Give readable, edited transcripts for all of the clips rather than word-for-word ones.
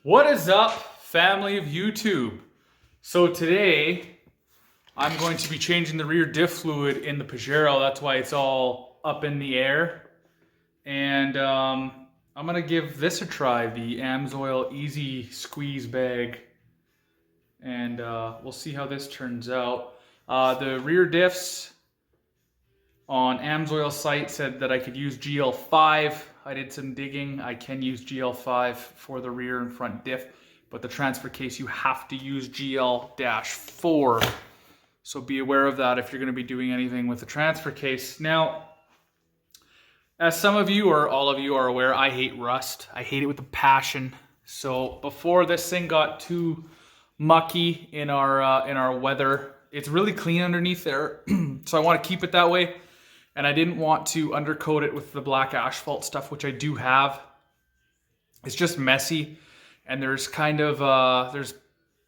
What is up, family of YouTube? So today, I'm going to be changing the rear diff fluid in the Pajero. That's why it's all up in the air. And I'm gonna give this a try, the AMSOIL Easy Squeeze Bag. And we'll see how this turns out. The rear diffs on AMSOIL site said that I could use GL5. I did some digging. I can use GL5 for the rear and front diff, but the transfer case, you have to use GL-4. So be aware of that if you're going to be doing anything with the transfer case. Now, as some of you or all of you are aware, I hate rust. I hate it with a passion. So before this thing got too mucky in our weather, it's really clean underneath there. So I want to keep it that way. And I didn't want to undercoat it with the black asphalt stuff, which I do have. It's just messy. And there's kind of, there's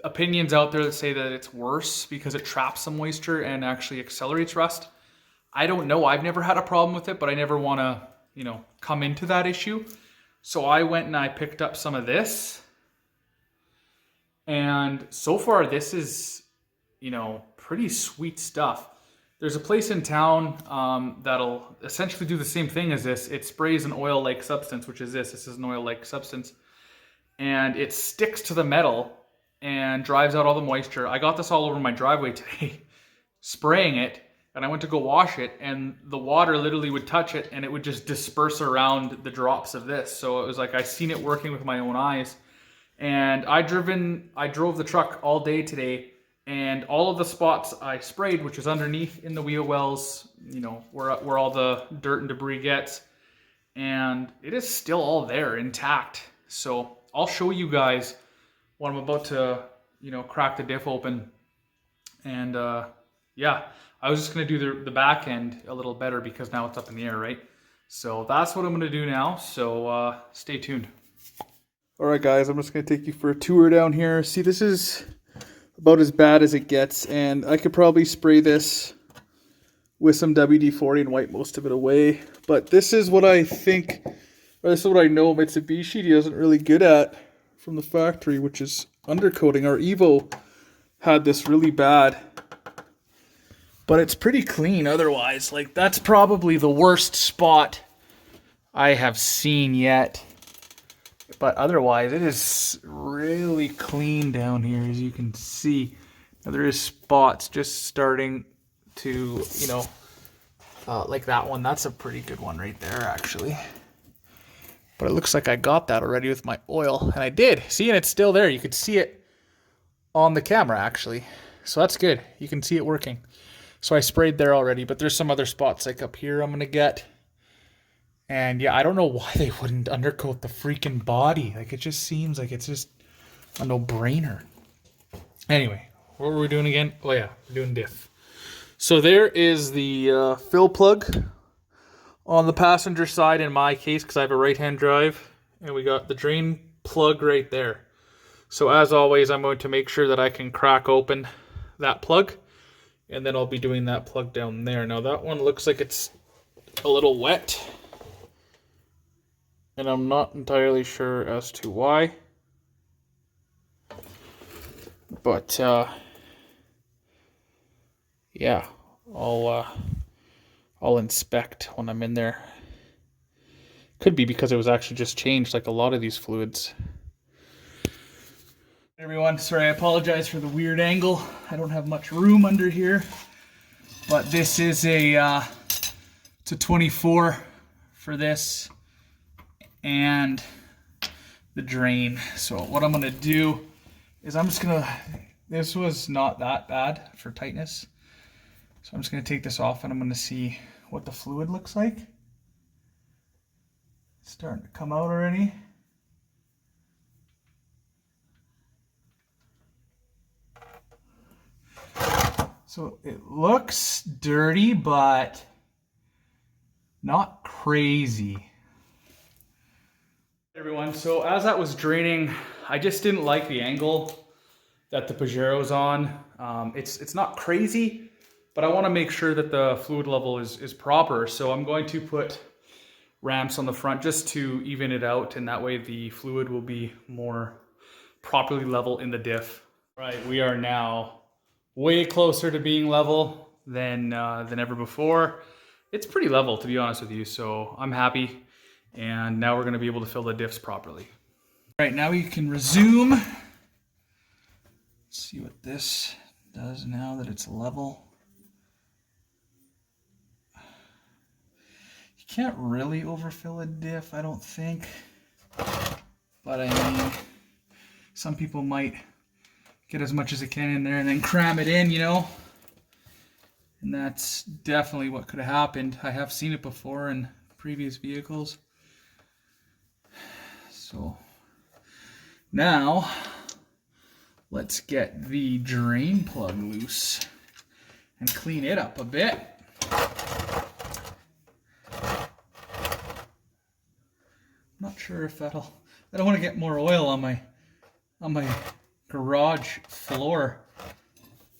opinions out there that say that it's worse because it traps the moisture and actually accelerates rust. I don't know. I've never had a problem with it, but I never want to, come into that issue. So I went and I picked up some of this. And so far, this is, pretty sweet stuff. There's a place in town that'll essentially do the same thing as this. It sprays an oil-like substance, which is this. This is an oil-like substance. And it sticks to the metal and drives out all the moisture. I got this all over my driveway today, spraying it. And I went to go wash it, and the water literally would touch it, and it would just disperse around the drops of this. So it was like I seen it working with my own eyes. And I drove the truck all day today. And all of the spots I sprayed, which is underneath in the wheel wells, where all the dirt and debris gets, and it is still all there intact. So I'll show you guys when I'm about to, crack the diff open. And yeah, I was just gonna do the back end a little better because now it's up in the air, right? So that's what I'm gonna do now. So stay tuned. All right, guys, I'm just gonna take you for a tour down here. See, this is about as bad as it gets, and I could probably spray this with some WD-40 and wipe most of it away. But this is what I think, or this is what I know Mitsubishi isn't really good at from the factory, which is undercoating. Our Evo had this really bad, but it's pretty clean otherwise. Like, that's probably the worst spot I have seen yet. But otherwise, it is really clean down here, as you can see. Now, there is spots just starting to, like that one. That's a pretty good one right there, actually. But it looks like I got that already with my oil. And I did. See, and it's still there. You could see it on the camera, actually. So that's good. You can see it working. So I sprayed there already. But there's some other spots like up here I'm going to get. And yeah, I don't know why they wouldn't undercoat the freaking body. Like, it just seems like it's just a no-brainer. Anyway, what were we doing again? Oh yeah, we're doing diff. So there is the fill plug on the passenger side in my case, because I have a right-hand drive. And we got the drain plug right there. So as always, I'm going to make sure that I can crack open that plug. And then I'll be doing that plug down there. Now that one looks like it's a little wet. And I'm not entirely sure as to why. But, yeah, I'll inspect when I'm in there. Could be because it was actually just changed, like a lot of these fluids. Everyone, sorry, I apologize for the weird angle. I don't have much room under here. But this is it's a 24 for this. And the drain. So what I'm gonna do is this was not that bad for tightness. So I'm just gonna take this off and I'm gonna see what the fluid looks like. It's starting to come out already. So it looks dirty, but not crazy. Everyone, so as that was draining, I just didn't like the angle that the Pajero's on. It's not crazy, but I want to make sure that the fluid level is proper. So I'm going to put ramps on the front just to even it out, and that way the fluid will be more properly level in the diff. Right, we are now way closer to being level than ever before. It's pretty level, to be honest with you, so I'm happy. And now we're going to be able to fill the diffs properly. All right, now we can resume. Let's see what this does now that it's level. You can't really overfill a diff, I don't think. But I mean, some people might get as much as they can in there and then cram it in, you know? And that's definitely what could have happened. I have seen it before in previous vehicles. So now let's get the drain plug loose and clean it up a bit. I'm not sure if I don't want to get more oil on my garage floor.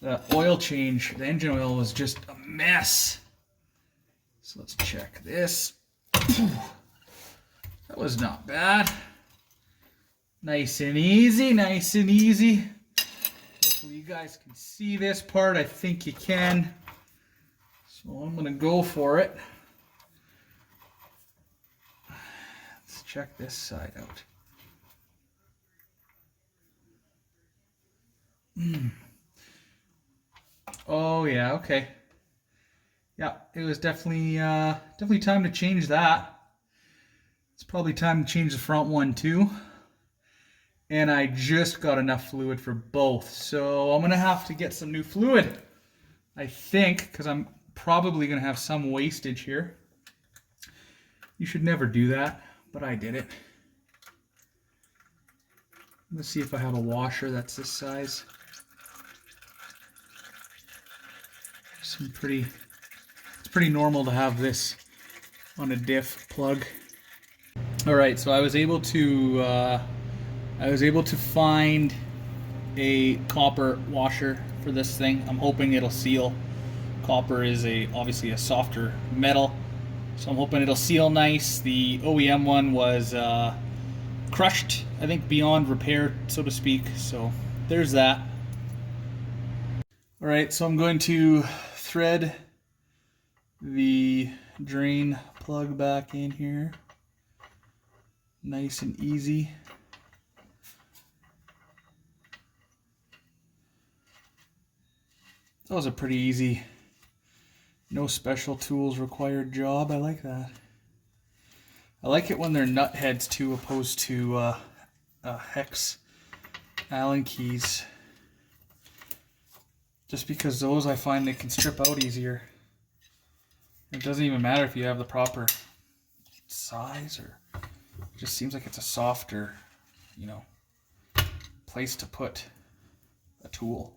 The oil change, the engine oil was just a mess. So let's check this. That was not bad. Nice and easy, nice and easy. Hopefully you guys can see this part. I think you can. So I'm gonna go for it. Let's check this side out. Oh yeah, okay. Yeah, it was definitely time to change that. It's probably time to change the front one too. And I just got enough fluid for both. So I'm gonna have to get some new fluid, I think, because I'm probably gonna have some wastage here. You should never do that, but I did it. Let's see if I have a washer that's this size. It's pretty normal to have this on a diff plug. All right, so I was able to find a copper washer for this thing. I'm hoping it'll seal. Copper is obviously a softer metal, so I'm hoping it'll seal nice. The OEM one was crushed, I think, beyond repair, so to speak. So there's that. All right, so I'm going to thread the drain plug back in here. Nice and easy. That was a pretty easy, no special tools required job. I like that. I like it when they're nut heads too, opposed to hex Allen keys. Just because those, I find they can strip out easier. It doesn't even matter if you have the proper size, or it just seems like it's a softer, you know, place to put a tool.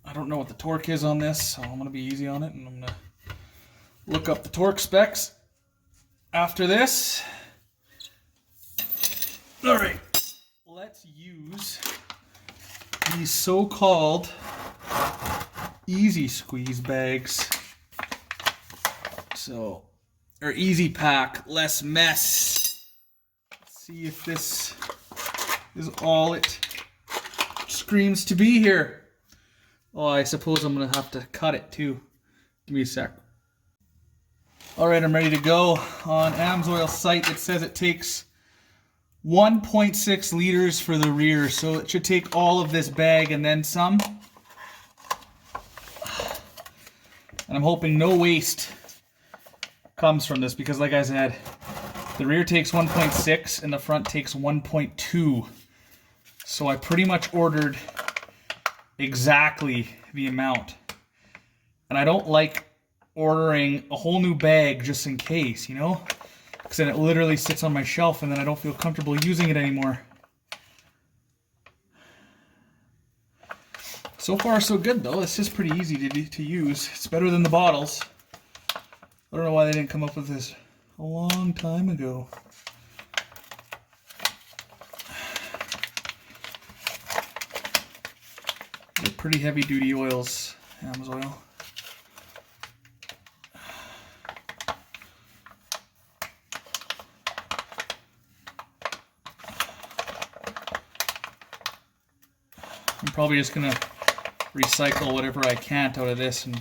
I don't know what the torque is on this, so I'm going to be easy on it, and I'm going to look up the torque specs after this. All right, let's use these so-called easy squeeze bags. So, or easy pack, less mess. Let's see if this is all it screams to be here. Oh, I suppose I'm gonna have to cut it too. Give me a sec. All right, I'm ready to go. On AMSOIL's site, it says it takes 1.6 liters for the rear, so it should take all of this bag and then some. And I'm hoping no waste comes from this, because like I said, the rear takes 1.6 and the front takes 1.2. So I pretty much ordered exactly the amount. And I don't like ordering a whole new bag just in case, you know? Because then it literally sits on my shelf and then I don't feel comfortable using it anymore. So far so good though. This is pretty easy to use. It's better than the bottles. I don't know why they didn't come up with this a long time ago. They're pretty heavy duty oils, AMSOIL. I'm probably just gonna recycle whatever I can out of this and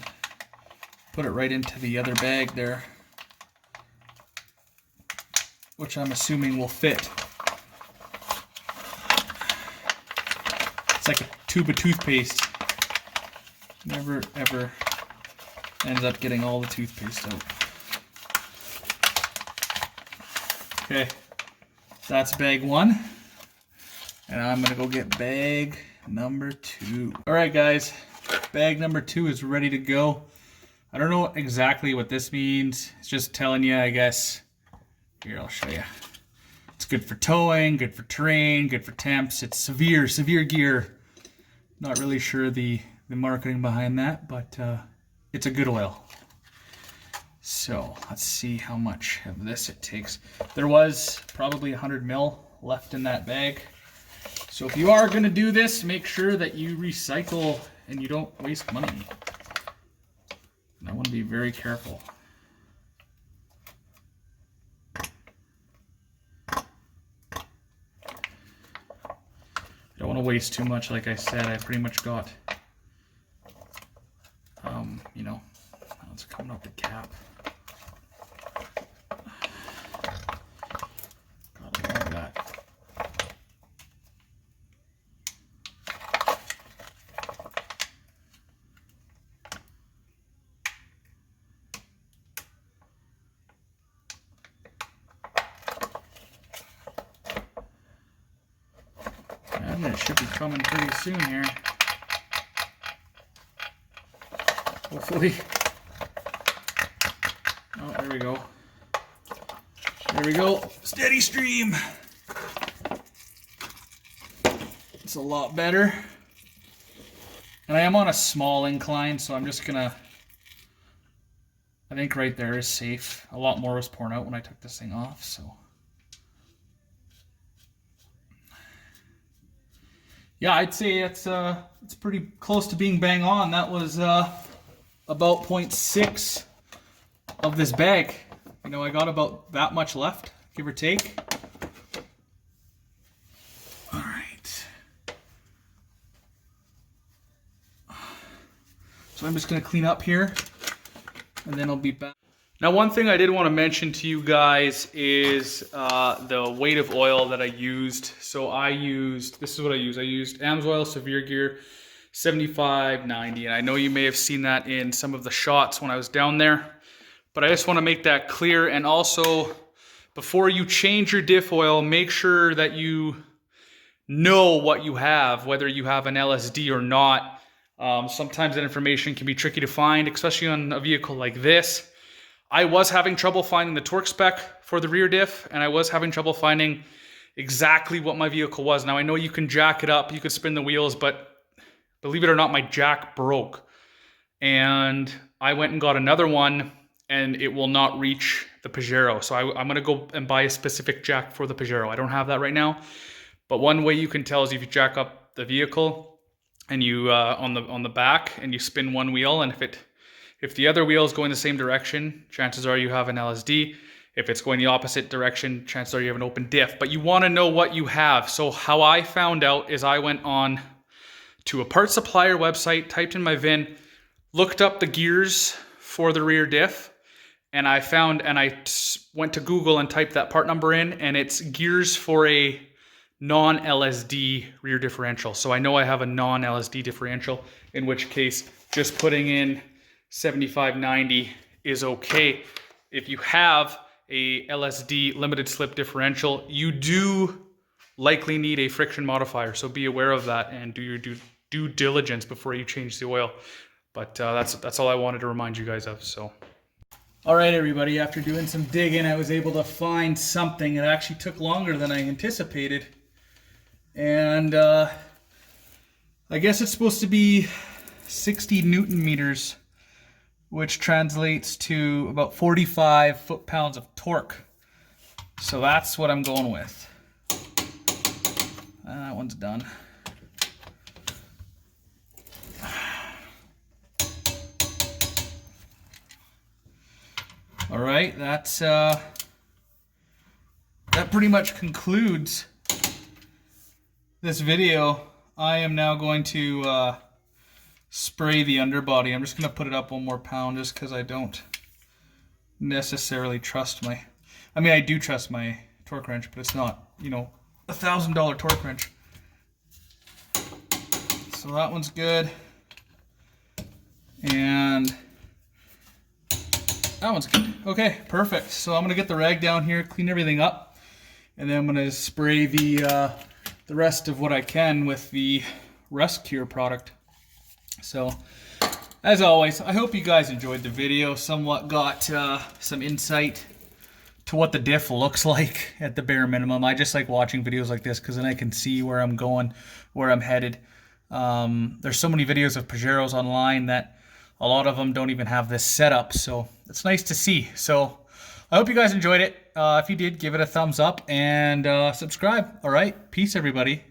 put it right into the other bag there, which I'm assuming will fit. It's like a tube of toothpaste. Never ever ends up getting all the toothpaste out. Okay, that's bag 1. And I'm gonna go get bag number 2. All right, guys, bag number 2 is ready to go. I don't know exactly what this means. It's just telling you, I guess. Here, I'll show you. It's good for towing, good for terrain, good for temps. It's severe gear. Not really sure the marketing behind that, but it's a good oil. So let's see how much of this it takes. There was probably 100 mil left in that bag. So if you are going to do this, make sure that you recycle and you don't waste money. And I want to be very careful. Don't want to waste too much. Like I said, I pretty much got, you know, it's coming up the cap. Got a lot of that. It should be coming pretty soon here. Hopefully. Oh, there we go. There we go. Steady stream. It's a lot better. And I am on a small incline, so I'm just gonna, I think right there is safe. A lot more was pouring out when I took this thing off, so. Yeah, I'd say it's pretty close to being bang on. That was about 0.6 of this bag. You know, I got about that much left, give or take. All right. So I'm just gonna clean up here, and then I'll be back. Now, one thing I did want to mention to you guys is the weight of oil that I used. So this is what I used. I used AMSOIL Severe Gear 7590. And I know you may have seen that in some of the shots when I was down there. But I just want to make that clear. And also, before you change your diff oil, make sure that you know what you have, whether you have an LSD or not. Sometimes that information can be tricky to find, especially on a vehicle like this. I was having trouble finding the torque spec for the rear diff, and I was having trouble finding exactly what my vehicle was. Now, I know you can jack it up, you could spin the wheels, but believe it or not, my jack broke. And I went and got another one, and it will not reach the Pajero. So I'm gonna go and buy a specific jack for the Pajero. I don't have that right now, but one way you can tell is if you jack up the vehicle and you on the back and you spin one wheel, and if the other wheel is going the same direction, chances are you have an LSD. If it's going the opposite direction, chances are you have an open diff. But you want to know what you have. So how I found out is I went on to a parts supplier website, typed in my VIN, looked up the gears for the rear diff, and I went to Google and typed that part number in, and it's gears for a non-LSD rear differential. So I know I have a non-LSD differential, in which case just putting in 7590 is okay. If you have a LSD limited slip differential, you do likely need a friction modifier. So be aware of that and do your due diligence before you change the oil. But that's all I wanted to remind you guys of. So, all right, everybody. After doing some digging, I was able to find something. It actually took longer than I anticipated, and I guess it's supposed to be 60 Newton meters, which translates to about 45 foot-pounds of torque. So that's what I'm going with. That one's done. All right, that pretty much concludes this video. I am now going to spray the underbody. I'm just going to put it up 1 more pound just because I don't necessarily trust my... I mean, I do trust my torque wrench, but it's not, you know, $1,000 torque wrench. So that one's good. And that one's good. Okay, perfect. So I'm going to get the rag down here, clean everything up, and then I'm going to spray the rest of what I can with the Rust Cure product. So, as always, I hope you guys enjoyed the video. Somewhat got some insight to what the diff looks like at the bare minimum. I just like watching videos like this because then I can see where I'm going, where I'm headed. There's so many videos of Pajeros online that a lot of them don't even have this setup, so it's nice to see. So I hope you guys enjoyed it. If you did, give it a thumbs up and subscribe. All right, peace everybody.